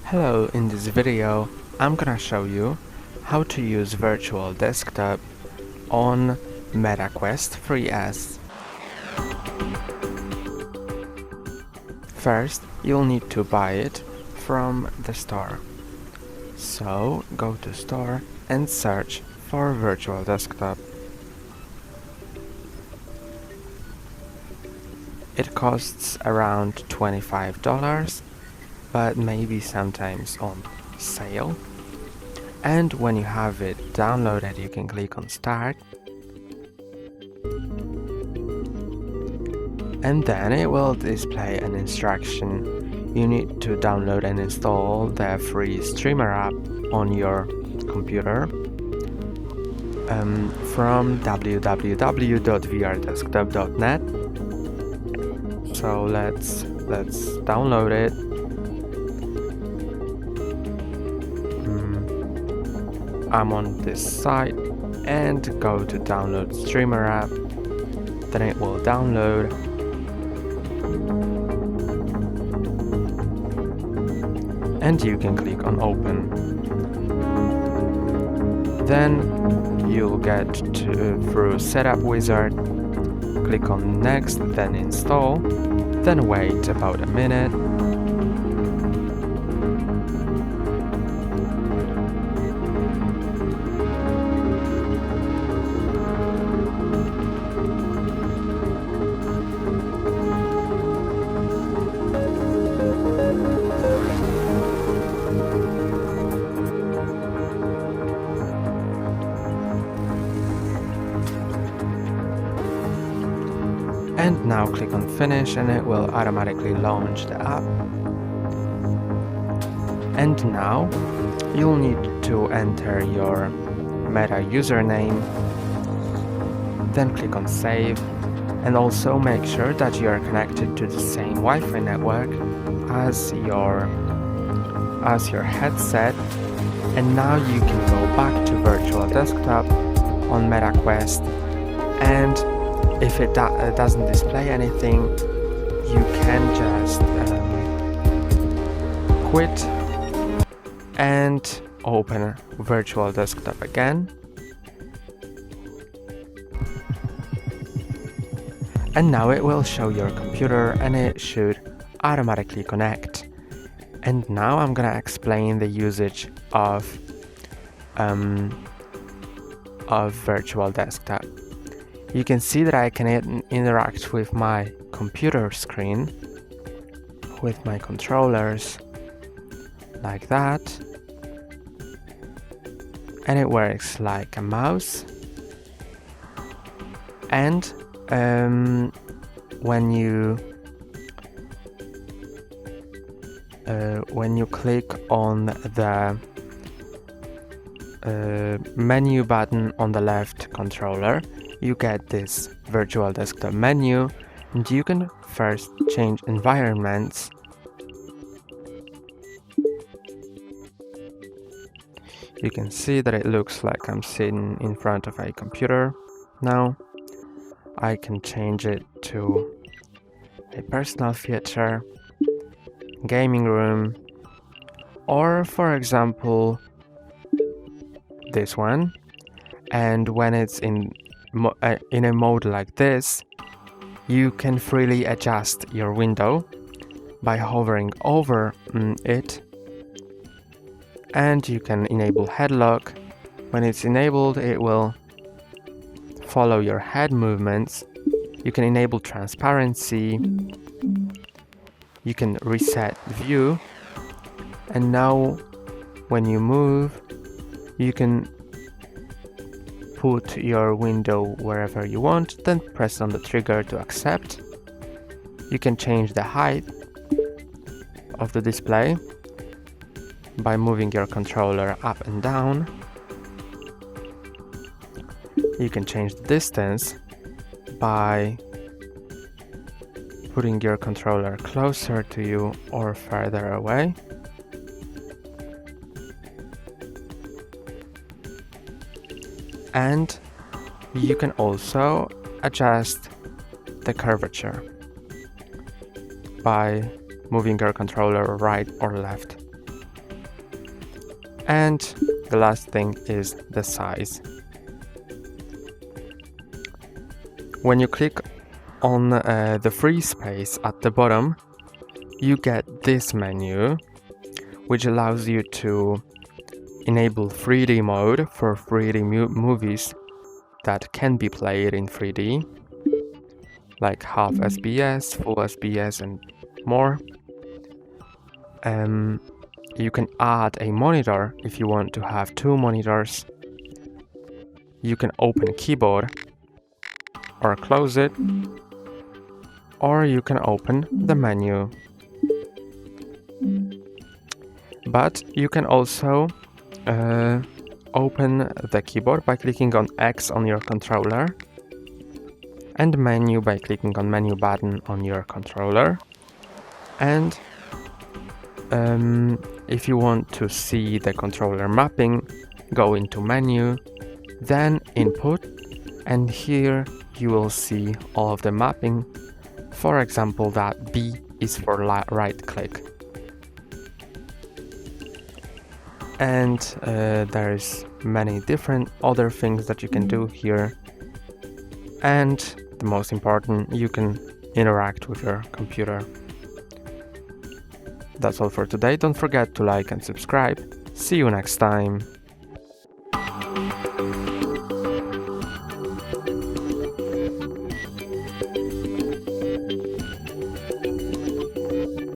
Hello, in this video I'm gonna show you how to use virtual desktop on MetaQuest 3S. First, you'll need to buy it from the store. So go to store and search for virtual desktop. It costs around $25, but maybe sometimes on sale. And when you have it downloaded, you can click on Start, and then it will display an instruction. You need to download and install the free streamer app on your computer from www.vrdesktop.net. So let's download it. I'm on this site and go to download streamer app. Then it will download. And you can click on open. Then you'll get through setup wizard. Click on next, then install. Then wait about a minute. And now click on finish and it will automatically launch the app. And now you'll need to enter your Meta username, then click on save, and also make sure that you are connected to the same Wi-Fi network as your headset. And now you can go back to virtual desktop on MetaQuest, and if it doesn't display anything, you can just quit and open virtual desktop again. And now it will show your computer and it should automatically connect. And now I'm gonna explain the usage of virtual desktop. You can see that I can interact with my computer screen, with my controllers, like that. And it works like a mouse. And when you click on the menu button on the left controller, you get this virtual desktop menu, and you can first change environments. You can see that it looks like I'm sitting in front of a computer now. I can change it to a personal feature, gaming room, or for example this one. And when it's in a mode like this, you can freely adjust your window by hovering over it, and you can enable head lock. When it's enabled, it will follow your head movements. You can enable transparency. You can reset view, and now when you move, you can put your window wherever you want, then press on the trigger to accept. You can change the height of the display by moving your controller up and down. You can change the distance by putting your controller closer to you or further away. And you can also adjust the curvature by moving your controller right or left. And the last thing is the size. When you click on the free space at the bottom, you get this menu, which allows you to enable 3D mode for 3D movies that can be played in 3D, like half SBS, full SBS, and more. You can add a monitor if you want to have 2 monitors. You can open keyboard or close it, or you can open the menu. But you can also open the keyboard by clicking on X on your controller, and menu by clicking on menu button on your controller. And if you want to see the controller mapping, go into menu, then input, and here you will see all of the mapping. For example, that B is for right click. And there's many different other things that you can do here. And the most important, you can interact with your computer. That's all for today. Don't forget to like and subscribe. See you next time.